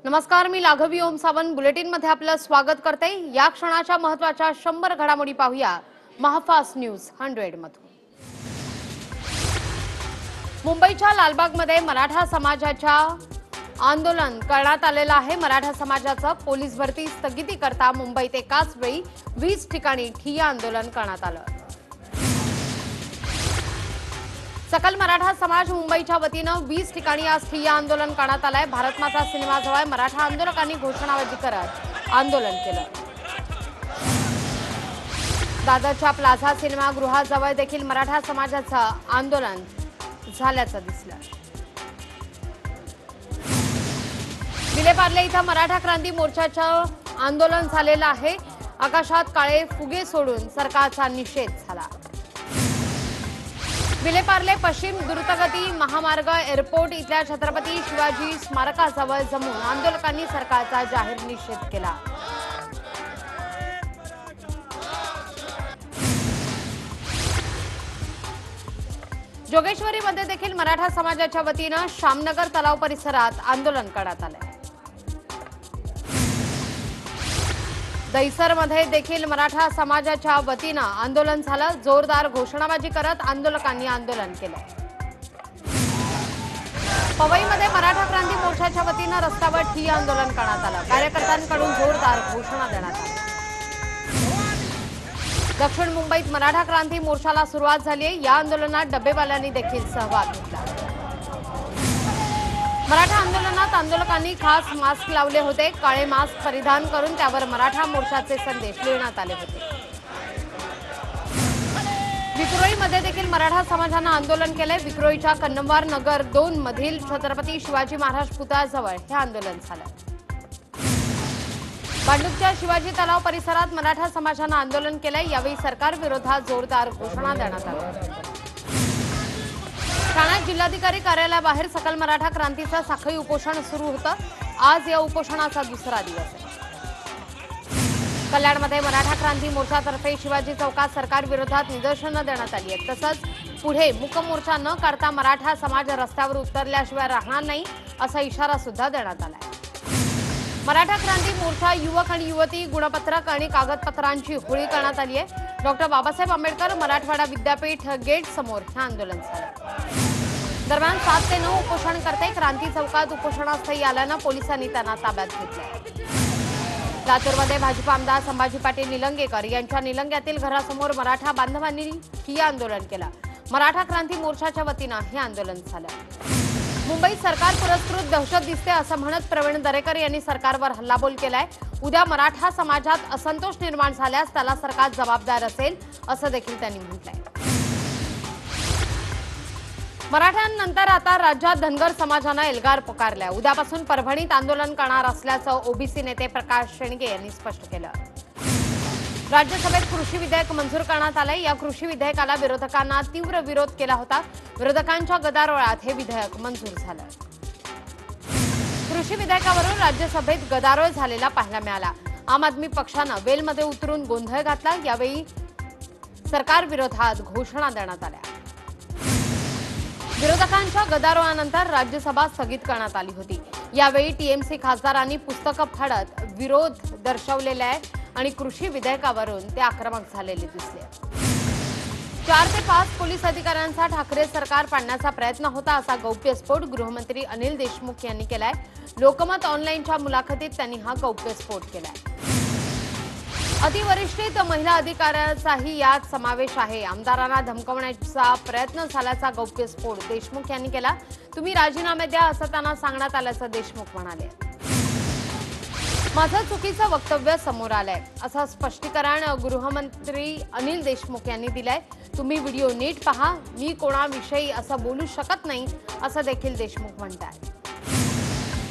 नमस्कार, मी लाघवी ओम सावंत बुलेटिन मध्ये आपलं स्वागत करते। या क्षणाच्या महत्त्वाच्या 100 घडामोडी पाहूया महाफास्ट न्यूज 100 मधून। मुंबईच्या लालबागमध्ये मराठा समाजाच्या आंदोलन करण्यात आलेलं आहे। मराठा समाजाचं पोलीस भरती स्थगिती करता मुंबईत एकाच वेळी 20 ठिकाणी ठिय्या आंदोलन करण्यात आलं। सकल मराठा समाज मुंबईच्या वतीनं 20 ठिकाणी आज ठिय्या आंदोलन करण्यात आलंय। भारत माता सिनेमाजवळ मराठा आंदोलकांनी घोषणाबाजी करत आंदोलन केलं। दादरच्या प्लाझा सिनेमागृहाजवळ देखील मराठा समाजाचं आंदोलन झाल्याचं दिसलं। विलेपार्ले इथं मराठा क्रांती मोर्चाचं आंदोलन झालेलं आहे। आकाशात काळे फुगे सोडून सरकारचा निषेध झाला। विलेपार्ले पश्चिम द्रुतगती महामार्ग एअरपोर्ट इथल्या छत्रपती शिवाजी स्मारकाजवळ जमून आंदोलकांनी सरकारचा जाहीर निषेध केला। जोगेश्वरीमध्ये देखील मराठा समाजाच्या वतीनं श्यामनगर तलाव परिसरात आंदोलन करण्यात आले। दहिसरमध्ये देखील मराठा समाजाच्या वतीनं आंदोलन झालं। जोरदार घोषणाबाजी करत आंदोलकांनी आंदोलन केलं। पवईमध्ये मराठा क्रांती मोर्चाच्या वतीनं रस्त्यावर ठिय्या आंदोलन करण्यात आलं। कार्यकर्त्यांकडून जोरदार घोषणा देण्यात आली। दक्षिण मुंबईत मराठा क्रांती मोर्चाला सुरुवात झाली आहे। या आंदोलनात डबेवाल्यांनी देखील सहभाग घेतला। मराठा आंदोलनात आंदोलकांनी खास मास्क लावले होते। काळे मास्क परिधान करून त्यावर मराठा मोर्चाचे संदेश लिहिण्यात आले होते। विक्रोळीमध्ये देखील मराठा समाजानं आंदोलन केले। विक्रोळीच्या कन्नमवार नगर 2 मधील छत्रपती शिवाजी महाराज पुतळ्याजवळ हे आंदोलन झालं। भांडूपच्या शिवाजी तलाव परिसरात मराठा समाजानं आंदोलन केलंय। यावेळी सरकार विरोधात जोरदार घोषणा देण्यात आली। ठाण्यात जिल्हाधिकारी कार्यालयाबाहेर सकल मराठा क्रांतीचं साखळी उपोषण सुरू होतं। आज या उपोषणाचा दुसरा दिवस आहे। कल्याणमध्ये मराठा क्रांती मोर्चातर्फे शिवाजी चौकात सरकार विरोधात निदर्शनं देण्यात आली आहेत। तसंच पुढे मूक मोर्चा न करता मराठा समाज रस्त्यावर उतरल्याशिवाय राहणार नाही असा इशारा सुद्धा देण्यात आलाय। मराठा क्रांती मोर्चा युवक आणि युवती गुणपत्रक आणि कागदपत्रांची होळी करण्यात आली आहे। डॉक्टर बाबासाहेब आंबेडकर मराठवाडा विद्यापीठ गेट समोर हे आंदोलन झालं। दरम्यान 7 ते 9 उपोषणकर्ते क्रांती चौकात उपोषणास्थळी आल्यानं पोलिसांनी त्यांना ताब्यात घेतलं। लातूरमध्ये भाजप आमदार संभाजी पाटील निलंगेकर यांच्या निलंग्यातील घरासमोर मराठा बांधवांनी ठिय्या आंदोलन केलं। मराठा क्रांती मोर्चाच्या वतीनं हे आंदोलन झालं। मुंबईत सरकार पुरस्कृत दहशत दिसते असं म्हणत प्रवीण दरेकर यांनी सरकारवर हल्लाबोल केलाय। उद्या मराठा समाजात असंतोष निर्माण झाल्यास त्याला सरकार जबाबदार असेल असं देखील त्यांनी म्हटलंय। मराठ्यांनंतर आता राज्यात धनगर समाजानं एल्गार पुकारलाय। उद्यापासून परभणीत आंदोलन करणार असल्याचं ओबीसी नेते प्रकाश शेंडगे यांनी स्पष्ट केलं। राज्यसभेत कृषी विधेयक मंजूर करण्यात आलंय। या कृषी विधेयकाला विरोधकांना तीव्र विरोध केला होता। विरोधकांच्या गदारोळात हे विधेयक मंजूर झालं। कृषी विधेयकावरून राज्यसभेत गदारोळ झालेला पाहायला मिळाला। आम आदमी पक्षानं वेलमध्ये उतरून गोंधळ घातला। यावेळी सरकार विरोधात घोषणा देण्यात आल्या। विरोधकांच्या गदारोळानंतर राज्यसभा स्थगित करण्यात आली होती। यावेळी टीएमसी खासदारांनी पुस्तकं फाडत विरोध दर्शवलेला आहे आणि कृषी विधेयकावरून ते आक्रमक झालेले दिसले। 4 ते 5 पोलीस अधिकाऱ्यांचा ठाकरे सरकार पाडण्याचा प्रयत्न होता असा गौप्यस्फोट गृहमंत्री अनिल देशमुख यांनी केलाय। लोकमत ऑनलाईनच्या मुलाखतीत त्यांनी हा गौप्यस्फोट केलाय। अतिवरिष्ठित महिला अधिकाऱ्याचाही यात समावेश आहे। आमदारांना धमकवण्याचा प्रयत्न झाल्याचा गौप्यस्फोट देशमुख यांनी केला। तुम्ही राजीनामे द्या असं त्यांना सांगण्यात आल्याचं देशमुख म्हणाले। माझं चुकीचं वक्तव्य समोर आलंय असं स्पष्टीकरण गृहमंत्री अनिल देशमुख यांनी दिलंय। तुम्ही व्हिडिओ नीट पहा। मी कोणाविषयी असं बोलू शकत नाही असं देखील देशमुख म्हणतात।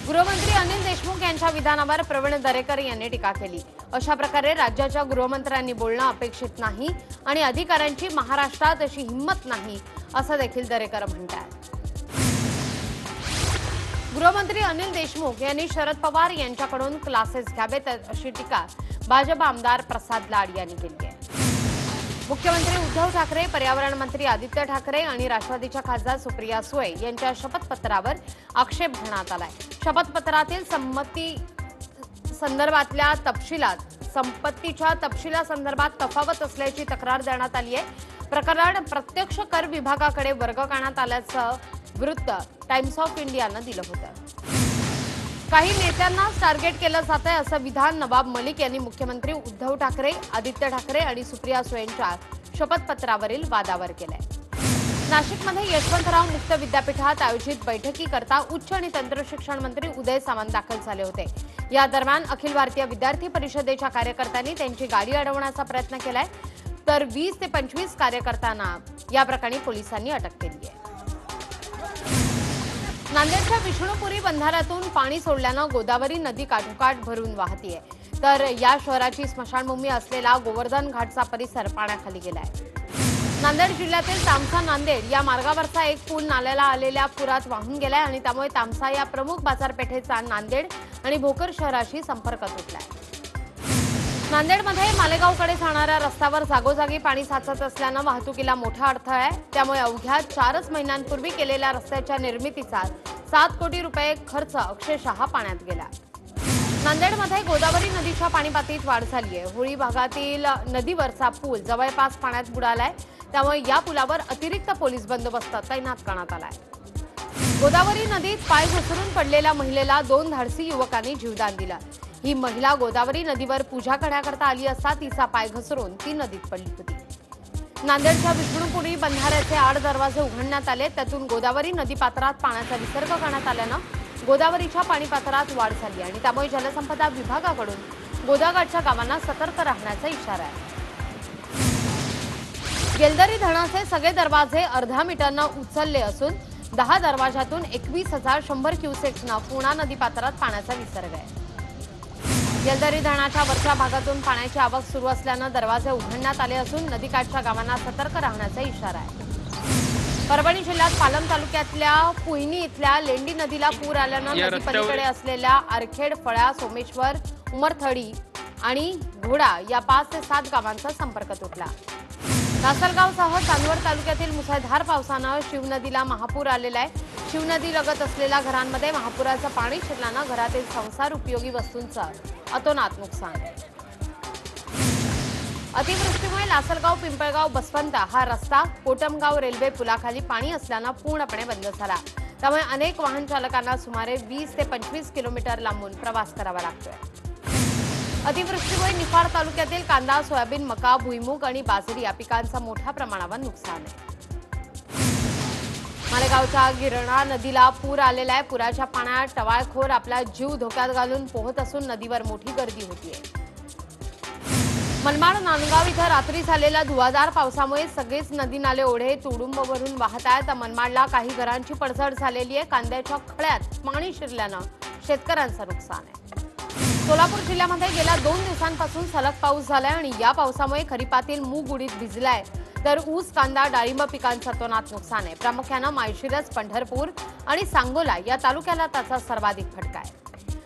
गृहमंत्री अनिल देशमुख यांच्या विधानावर प्रवीण दरेकर यांनी टीका केली। अशा प्रकारे राज्याच्या गृहमंत्र्यांनी बोलणं अपेक्षित नाही आणि अधिकाऱ्यांची महाराष्ट्रात अशी हिंमत नाही असं देखील दरेकर म्हणतात। गृहमंत्री अनिल देशमुख यांनी शरद पवार यांच्याकडून क्लासेस घ्यावेत अशी टीका भाजप आमदार प्रसाद लाड यांनी केली आहे। मुख्यमंत्री उद्धव ठाकरे, पर्यावरण मंत्री आदित्य ठाकरे आणि राष्ट्रवादीच्या खासदार सुप्रिया सुळे यांच्या शपथपत्रावर आक्षेप घेण्यात आलाय। शपथपत्रातील संदर्भातल्या तपशिलात संपत्तीच्या तपशिलासंदर्भात तफावत असल्याची तक्रार देण्यात आली आहे। प्रकरण प्रत्यक्ष कर विभागाकडे वर्ग करण्यात आल्याचं वृत्त टाइम्स ऑफ इंडियानं दिलं होतं। काही नेत्यांना टार्गेट केलं जात आहे असं विधान नवाब मलिक यांनी मुख्यमंत्री उद्धव ठाकरे, आदित्य ठाकरे आणि सुप्रिया सुळेंच्या शपथपत्रावरील वादावर केलंय। नाशिकमध्ये यशवंतराव मुक्त विद्यापीठात आयोजित बैठकीकरता उच्च आणि तंत्र शिक्षण मंत्री उदय सामंत दाखल झाले होते। या दरम्यान अखिल भारतीय विद्यार्थी परिषदेच्या कार्यकर्त्यांनी त्यांची गाडी अडवण्याचा प्रयत्न केलाय, तर 20 ते 25 कार्यकर्त्यांना या प्रकरणी पोलिसांनी अटक केली आहे। नांदेडच्या विष्णुपुरी बंधाऱ्यातून पाणी सोडल्यानं गोदावरी नदी काठोकाठ भरून वाहतीये, तर या शहराची स्मशानभूमी असलेला गोवर्धन घाटचा परिसर पाण्याखाली गेलाय। नांदेड जिल्ह्यातील तामसा नांदेड या मार्गावरचा एक पूल नाल्याला आलेल्या पुरात वाहून गेलाय आणि त्यामुळे तामसा या प्रमुख बाजारपेठेचा नांदेड आणि भोकर शहराशी संपर्क तुटलाय। नांदेडमध्ये मालेगावकडे जाणाऱ्या रस्त्यावर जागोजागी पाणी साचत असल्यानं वाहतुकीला मोठा अडथळा आहे। त्यामुळे अवघ्या 4 महिन्यांपूर्वी केलेल्या रस्त्याच्या निर्मितीचा 7 कोटी रुपये खर्च अक्षरशः पाण्यात गेला। नांदेडमध्ये गोदावरी नदीच्या पाणीपातळीत वाढ झाली आहे। होळी भागातील नदीवरचा पूल जवळपास पाण्यात बुडालाय, त्यामुळे या पुलावर अतिरिक्त पोलीस बंदोबस्त तैनात करण्यात आलाय। गोदावरी नदीत पाय घसरून पडलेल्या महिलेला 2 धाडसी युवकांनी जीवदान दिलं। ही महिला गोदावरी नदीवर पूजा करण्याकरता आली असता तिचा पाय घसरून ती नदीत पडली होती। नांदेडच्या विष्णुपुरी बंधाऱ्याचे 8 दरवाजे उघडण्यात आले, त्यातून गोदावरी नदीपात्रात पाण्याचा विसर्ग करण्यात आल्यानं गोदावरीच्या पाणीपात्रात वाढ झाली आणि त्यामुळे जलसंपदा विभागाकडून गोदाघाटच्या गावांना सतर्क राहण्याचा इशारा आहे। गेलदरी धरणाचे सगळे दरवाजे अर्धा मीटरनं उचलले असून 10 दरवाजातून 21,100 क्युसेक्सनं पूर्णा नदीपात्रात पाण्याचा विसर्ग आहे। गेलदरी धरणाच्या वरच्या भागातून पाण्याची आवक सुरू असल्यानं दरवाजे उघडण्यात आले असून नदीकाठच्या गावांना सतर्क राहण्याचा इशारा आहे। परभणी जिल्ह्यात पालम तालुक्यातल्या पुयनी इथल्या लेंडी नदीला पूर आल्यानं नदी पलीकडे असलेल्या आरखेड, फळा, सोमेश्वर, उमरथडी आणि घोडा या 5 ते 7 गावांचा संपर्क तुटला। लासलगावसह चांदवड तालुक्यातील मुसळधार पावसानं शिवनदीला महापूर आलेला आहे। शिवनदी लगत असलेल्या घरांमध्ये महापुराचं पाणी शिरल्यानं घरातील संसार उपयोगी वस्तूंचं अतोनात नुकसान आहे। अतिवृष्टीमुळे लासलगाव पिंपळगाव बसवंत हा रस्ता कोटमगाव रेल्वे पुलाखाली पाणी असल्यानं पूर्णपणे बंद झाला। त्यामुळे अनेक वाहन चालकांना सुमारे 20 ते 25 किलोमीटर लांबून प्रवास करावा लागतोय। अतिवृष्टीमुळे निफाड तालुक्यातील कांदा, सोयाबीन, मका, भुईमूग आणि बाजरी या पिकांचं मोठ्या प्रमाणावर नुकसान आहे। मालेगावच्या गिरणा नदीला पूर आलेला आहे। पुराच्या पाण्यात टवाळखोर आपला जीव धोक्यात घालून पोहत असून नदीवर मोठी गर्दी होतीये। मनमाड नांदगाव इथं रात्री झालेल्या धुवाधार पावसामुळे सगळेच नदी नाले ओढे तुडुंब भरून वाहत आहेत। मनमाडला काही घरांची पडझड झालेली आहे। कांद्याच्या खळ्यात पाणी शिरल्यानं शेतकऱ्यांचं नुकसान आहे। सोलापूर जिल्ह्यामध्ये गेल्या 2 दिवसांपासून सलग पाऊस झालाय आणि या पावसामुळे खरीपातील मूग उडीद भिजलाय, तर ऊस, कांदा, डाळिंब पिकांचं अतोनात नुकसान आहे। प्रामुख्यानं माळशिरस, पंढरपूर आणि सांगोला या तालुक्याला त्याचा सर्वाधिक फटका आहे।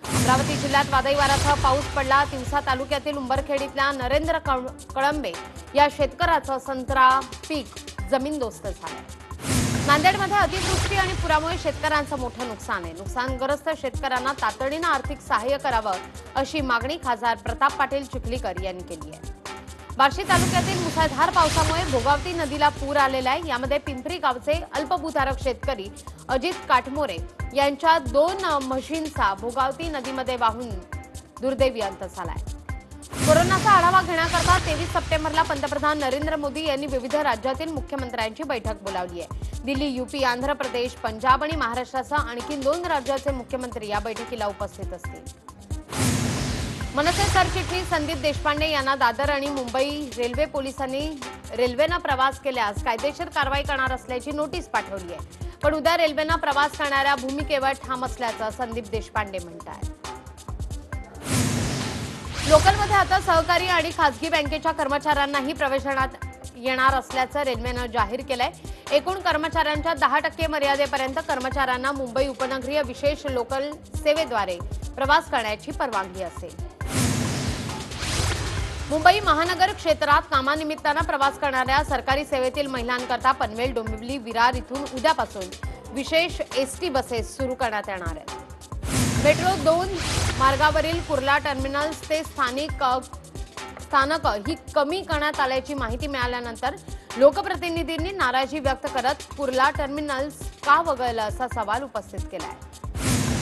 अमरावती जिल्ह्यात वादळी वाऱ्यासह पाऊस पडला। तिवसा तालुक्यातील उंबरखेड इथल्या नरेंद्र कळंबे या शेतकऱ्याचं संत्रा पीक जमीनदोस्त झालंय। नांदेडमध्ये अतिवृष्टी आणि पुरामुळे शेतकऱ्यांचं मोठं नुकसान आहे। नुकसानग्रस्त शेतकऱ्यांना तातडीनं आर्थिक सहाय्य करावं अशी मागणी खासदार प्रताप पाटील चिखलीकर यांनी केली आहे। बार्शी तालुक्यातील मुसळधार पावसामुळे भोगावती नदीला पूर आलेला आहे। यामध्ये पिंपरी गावचे अल्पभूधारक शेतकरी अजित काटमोरे यांच्या 2 म्हशींचा भोगावती नदीमध्ये वाहून दुर्दैवी अंत झालाय। कोरोनाचा आढावा घेण्याकरता 23 सप्टेंबरला पंतप्रधान नरेंद्र मोदी यांनी विविध राज्यातील मुख्यमंत्र्यांची बैठक बोलावली आहे। दिल्ली, यूपी, आंध्र प्रदेश, पंजाब आणि महाराष्ट्रासह आणखी 2 राज्याचे मुख्यमंत्री या बैठकीला उपस्थित असतील। मनसे सरचिटणीस संदीप देशपांडे यांना दादर आणि मुंबई रेल्वे पोलिसांनी रेल्वेनं प्रवास केल्यास कायदेशीर कारवाई करणार असल्याची नोटीस पाठवली आहे। पण उद्या रेल्वेनं प्रवास करणाऱ्या भूमिकेवर ठाम असल्याचं संदीप देशपांडे म्हणतात। लोकलमध्ये आता सहकारी आणि खासगी बँकेच्या कर्मचाऱ्यांनाही प्रवेश देण्यात येणार असल्याचं रेल्वेनं जाहीर केलंय। एकूण कर्मचाऱ्यांच्या 10% मर्यादेपर्यंत कर्मचाऱ्यांना मुंबई उपनगरीय विशेष लोकल सेवेद्वारे प्रवास करण्याची परवानगी असेल। मुंबई महानगर क्षेत्रात कामानिमित्तानं प्रवास करणाऱ्या सरकारी सेवेतील महिलांकरता पनवेल, डोंबिवली, विरार इथून उद्यापासून विशेष एसटी बसेस सुरू करण्यात येणार आहेत। मेट्रो 2 मार्गावरील कुर्ला टर्मिनल्स ते स्थानक ही कमी करण्यात आल्याची माहिती मिळाल्यानंतर लोकप्रतिनिधींनी नाराजी व्यक्त करत कुर्ला टर्मिनल्स का वगळलं असा सवाल उपस्थित केला आहे।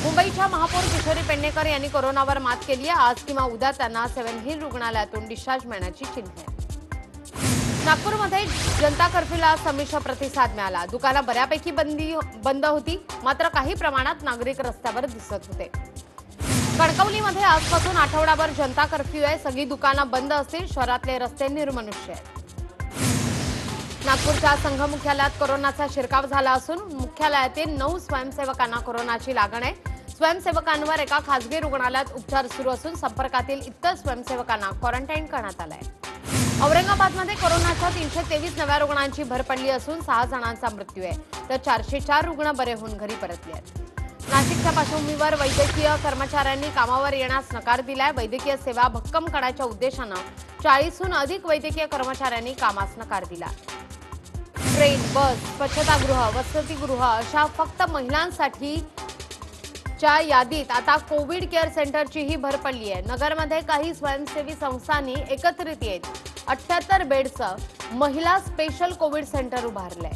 मुंबईच्या महापौर किशोरी पेडणेकर यांनी कोरोनावर मात केली आहे। आज किंवा उद्या त्यांना 7 हिल रुग्णालयातून डिस्चार्ज मिळण्याची चिन्हे आहेत। नागपूरमध्ये जनता कर्फ्यूला संमिश्र प्रतिसाद मिळाला। दुकानं बऱ्यापैकी बंद होती, मात्र काही प्रमाणात नागरिक रस्त्यावर दिसत होते। कणकवलीमध्ये आजपासून आठवडाभर जनता कर्फ्यू आहे। सगळी दुकानं बंद असतील, शहरातले रस्ते निर्मनुष्य आहेत। नागपूरच्या संघ मुख्यालयात कोरोनाचा शिरकाव झाला असून मुख्यालयातील 9 स्वयंसेवकांना कोरोनाची लागण आहे। स्वयंसेवकांवर एका खासगी रुग्णालयात उपचार सुरू असून संपर्कातील इतर स्वयंसेवकांना क्वारंटाईन करण्यात आलं आहे। औरंगाबादमध्ये कोरोनाच्या 323 नव्या रुग्णांची भर पडली असून 6 जणांचा मृत्यू आहे, तर 404 रुग्ण बरे होऊन घरी परतले आहेत। नाशिकच्या पार्श्वभूमीवर वैद्यकीय कर्मचाऱ्यांनी कामावर येण्यास नकार दिलाय। वैद्यकीय सेवा भक्कम करण्याच्या उद्देशानं 40हून अधिक वैद्यकीय कर्मचाऱ्यांनी कामास नकार दिला। ट्रेन, बस, स्वच्छतागृह, वसतिगृह अशा फक्त महिलांसाठी च्या यादीत आता कोविड केअर सेंटरचीही भर पडली आहे। नगरमध्ये काही स्वयंसेवी संस्थांनी एकत्रित येत 78 बेडचं महिला स्पेशल कोविड सेंटर उभारलंय।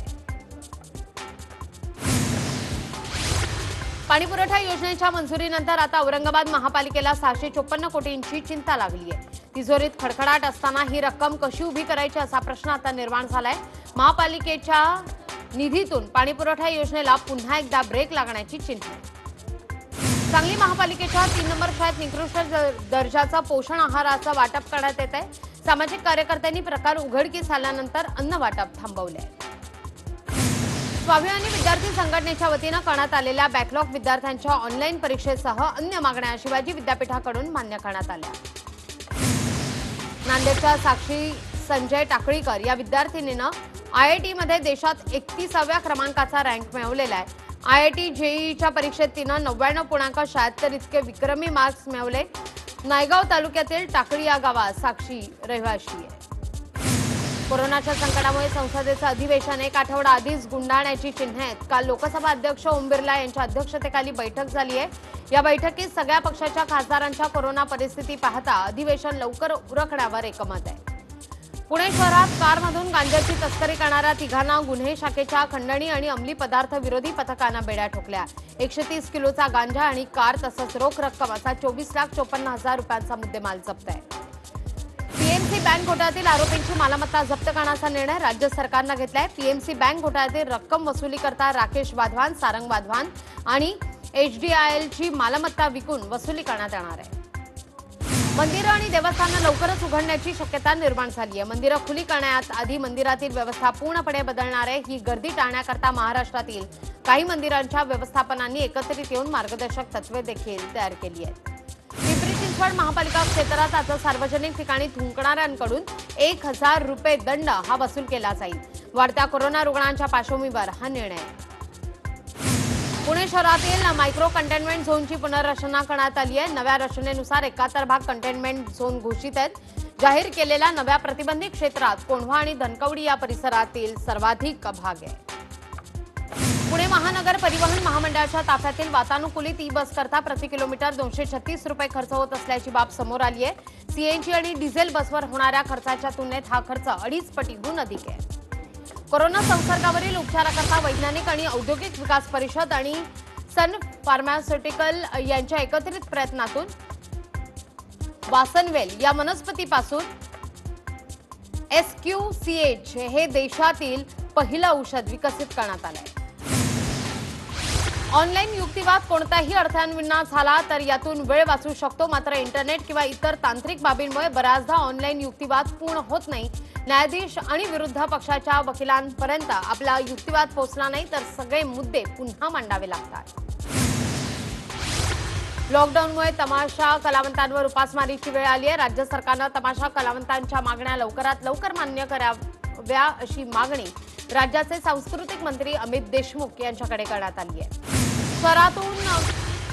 पाणीपुरवठा योजनेच्या मंजुरीनंतर आता औरंगाबाद महापालिकेला 654 कोटींची चिंता लागली आहे। तिजोरीत खडखडाट असताना ही रक्कम कशी उभी करायची असा प्रश्न आता निर्माण झालाय। महापालिकेच्या निधीतून पाणीपुरवठा योजनेला पुन्हा एकदा ब्रेक लागण्याची चिन्हे आहेत। सांगली महापालिकेच्या 3 नंबर शाळेत निकृष्ट दर्जाचा पोषण आहाराचं वाटप करण्यात येत आहे। सामाजिक कार्यकर्त्यांनी प्रकार उघडकीस आल्यानंतर अन्न वाटप थांबवले आहे। स्वाभिमानी विद्यार्थी संघटनेच्या वतीनं करण्यात आलेल्या बॅकलॉग विद्यार्थ्यांच्या ऑनलाईन परीक्षेसह अन्य मागण्या शिवाजी विद्यापीठाकडून मान्य करण्यात आल्या। नांदेडच्या साक्षी संजय टाकळीकर या विद्यार्थिनीनं IIT-मध्ये देशात 31व्या क्रमांकाचा रँक मिळवलेला आहे। IIT JEEच्या परीक्षेत तिनं 99.76 इतके विक्रमी मार्क्स मिळवले। नायगाव तालुक्यातील टाकळी या गावात साक्षी रहिवाशी आहे। कोरोनाच्या संकटामुळे संसदेचं अधिवेशन 1 आठवडा आधीच गुंडाळण्याची चिन्हे आहेत। काल लोकसभा अध्यक्ष ओम बिर्ला यांच्या अध्यक्षतेखाली बैठक झाली आहे। या बैठकीत सगळ्या पक्षाच्या खासदारांच्या कोरोना परिस्थिती पाहता अधिवेशन लवकर उरकण्यावर एकमत आहे। पुणे शहरात कारमधून गांजाची तस्करी करणाऱ्या तिघांना गुन्हे शाखेच्या खंडणी आणि अंमली पदार्थ विरोधी पथकानं बेड्या ठोकल्या। 130 किलोचा गांजा आणि कार तसंच रोख रक्कम असा 24,54,000 रुपयांचा मुद्देमाल जप्त आहे। पीएमसी बँक घोटाळ्यातील आरोपींची मालमत्ता जप्त करण्याचा निर्णय राज्य सरकारनं घेतलाय। पीएमसी बँक घोटाळ्यातील रक्कम वसुलीकरता राकेश वाधवान, सारंग वाधवान आणि HDILची मालमत्ता विकून वसुली करण्यात येणार आहे। मंदिरं आणि देवस्थानं लवकरच उघडण्याची शक्यता निर्माण झाली आहे। मंदिरं खुली करण्यात आधी मंदिरातील व्यवस्था पूर्णपणे बदलणार आहे। ही गर्दी टाळण्याकरता महाराष्ट्रातील काही मंदिरांच्या व्यवस्थापनांनी एकत्रित येऊन मार्गदर्शक तत्त्वे देखील तयार केली आहेत। पिंपरी चिंचवड महापालिका क्षेत्रात आता सार्वजनिक ठिकाणी थुंकणाऱ्यांकडून 1000 रुपये दंड हा वसूल केला जाईल। वाढत्या कोरोना रुग्णांच्या पार्श्वभूमीवर हा निर्णय आहे। पुणे शहरातील मायक्रो कंटेनमेंट झोनची पुनर्रचना करण्यात आली आहे। नव्या रचनेनुसार 71 भाग कंटेनमेंट झोन घोषित आहेत। जाहीर केलेल्या नव्या प्रतिबंधित क्षेत्रात कोंढवा आणि धनकवडी या परिसरातील सर्वाधिक भाग आहे। पुणे महानगर परिवहन महामंडळाच्या ताफ्यातील वातानुकूलित ई-बस करता प्रति किलोमीटर 236 रुपये खर्च होत असल्याची बाब समोर आली आहे। सीएनजी आणि डिझेल बसवर होणाऱ्या खर्चाच्या तुलनेत हा खर्च 2.5 पटीहून अधिक आहे। कोरोना संसर्गावरील उपचाराकरता वैज्ञानिक आणि औद्योगिक विकास परिषद आणि सन फार्मास्युटिकल यांच्या एकत्रित प्रयत्नातून वासनवेल या वनस्पतीपासून SQCH हे देशातील पहिलं औषध विकसित करण्यात आलं आहे। ऑनलाईन युक्तिवाद कोणत्याही अडथळ्यांविना झाला तर यातून वेळ वाचू शकतो, मात्र इंटरनेट किंवा इतर तांत्रिक बाबींमुळे बऱ्याचदा ऑनलाईन युक्तिवाद पूर्ण होत नाही। न्यायाधीश आणि विरुद्ध पक्षाच्या वकिलांपर्यंत आपला युक्तिवाद पोहोचला नाही तर सगळे मुद्दे पुन्हा मांडावे लागतात। लॉकडाऊनमुळे तमाशा कलावंतांवर उपासमारीची वेळ आली आहे। राज्य सरकारनं तमाशा कलावंतांच्या मागण्या लवकरात लवकर मान्य कराव्या अशी मागणी राज्याचे सांस्कृतिक मंत्री अमित देशमुख यांच्याकडे करण्यात आली आहे। शहरातून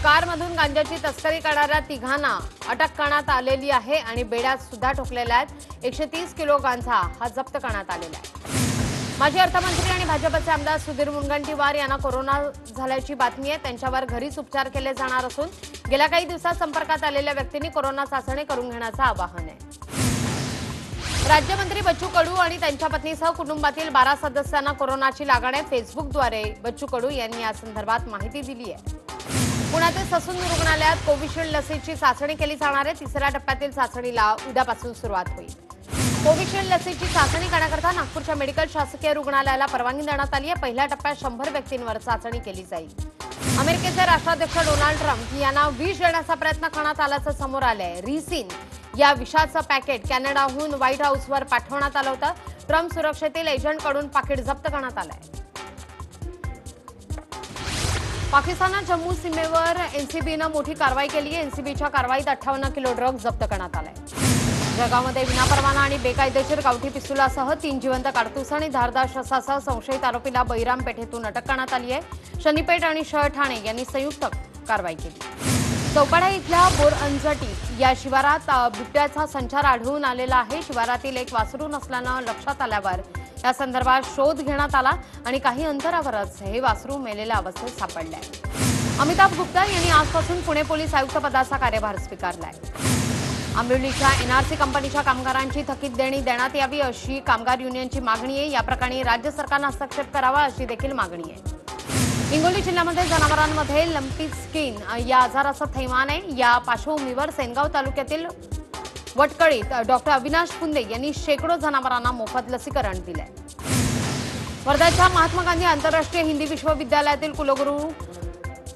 कारमधून गांजाची तस्करी करणाऱ्या तिघांना अटक करण्यात आलेली आहे आणि बेड्यात सुद्धा ठोकलेल्या आहेत। 130 किलो गांजा हा जप्त करण्यात आलेला आहे। माजी अर्थमंत्री आणि भाजपचे आमदार सुधीर मुनगंटीवार यांना कोरोना झाल्याची बातमी आहे। त्यांच्यावर घरीच उपचार केले जाणार असून गेल्या काही दिवसात संपर्कात आलेल्या व्यक्तींनी कोरोना चाचणी करून घेण्याचं आवाहन आहे। राज्यमंत्री बच्चू कडू आणि त्यांच्या पत्नीसह कुटुंबातील 12 सदस्यांना कोरोनाची लागण आहे। फेसबुकद्वारे बच्चू कडू यांनी या संदर्भात माहिती दिली आहे। पुण्यातील ससून रुग्णालयात कोविशिल्ड लसीची चाचणी केली जाणार आहे। तिसऱ्या टप्प्यातील चाचणीला उद्यापासून सुरुवात होईल। कोविशिल्ड लसीची चाचणी करण्याकरता नागपूरच्या मेडिकल शासकीय रुग्णालयाला परवानगी देण्यात आली आहे। पहिल्या टप्प्यात 100 व्यक्तींवर चाचणी केली जाईल। अमेरिकेचे राष्ट्राध्यक्ष डोनाल्ड ट्रम्प यांना विष देण्याचा प्रयत्न करण्यात आल्याचं समोर आलंय। रिसिन या विषाचं पॅकेट कॅनडाहून व्हाईट हाऊसवर पाठवण्यात आलं होतं। ट्रम्प सुरक्षेतील एजंटकडून पाकिट जप्त करण्यात आलंय। पाकिस्तानात जम्मू सीमेवर एनसीबीनं मोठी कारवाई केली आहे। एनसीबीच्या कारवाईत 58 किलो ड्रग्ज जप्त करण्यात आलाय। जळगावमध्ये विनापरवाना आणि बेकायदेशीर गावठी पिस्तुलासह 3 जिवंत कारतूस आणि धारदार शस्त्रासह संशयित आरोपीला बैराम पेठेतून अटक करण्यात आली आहे। शनीपेठ आणि शहर ठाणे यांनी संयुक्त कारवाई केली। चौपाडा इथल्या बोरअंजटी या शिवारात बिबट्याचा संचार आढळून आलेला आहे। शिवारातील एक वासरू नसल्यानं लक्षात आल्यावर या संदर्भात शोध घेण्यात आला आणि काही अंतरावरच हे वासरू मेलेल्या अवस्थेत सापडले आहे। अमिताभ गुप्ता यांनी आजपासून पुणे पोलीस आयुक्त पदाचा कार्यभार स्वीकारलाय। आंबिवलीच्या एनआरसी कंपनीच्या कामगारांची थकीत देणी देण्यात यावी अशी कामगार युनियनची मागणी आहे। या प्रकरणी राज्य सरकारनं हस्तक्षेप करावा अशी देखील मागणी आहे। हिंगोली जिल्ह्यामध्ये जनावरांमध्ये लंपी स्किन या आजाराचं थैमान आहे। या पार्श्वभूमीवर सेनगाव तालुक्यातील वटकळीत डॉक्टर अविनाश पुंदे यांनी शेकडो जनावरांना मोफत लसीकरण दिलंय। वर्ध्याच्या महात्मा गांधी आंतरराष्ट्रीय हिंदी विश्वविद्यालयातील कुलगुरू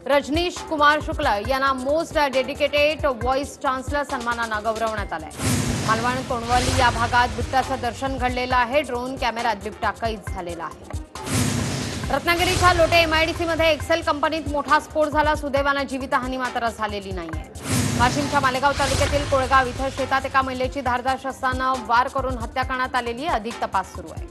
रजनीश कुमार शुक्ल यांना मोस्ट डेडिकेटेड व्हॉइस चान्सलर सन्मानानं गौरवण्यात आलंय। मालवण कोणवली या भागात बिबट्याचं दर्शन घडलेलं आहे। ड्रोन कॅमेऱ्यात बिबट्या कैद झालेला आहे। रत्नागिरीच्या लोटे एमआयडीसीमध्ये एक्सेल कंपनीत मोठा स्फोट झाला। सुदैवानं जीवितहानी मात्र झालेली नाहीये। वाशिमच्या मालेगाव तालुक्यातील कोळगाव इथं शेतात एका महिलेची धारदार शस्त्रानं वार करून हत्या करण्यात आलेली आहे। अधिक तपास सुरू आहे।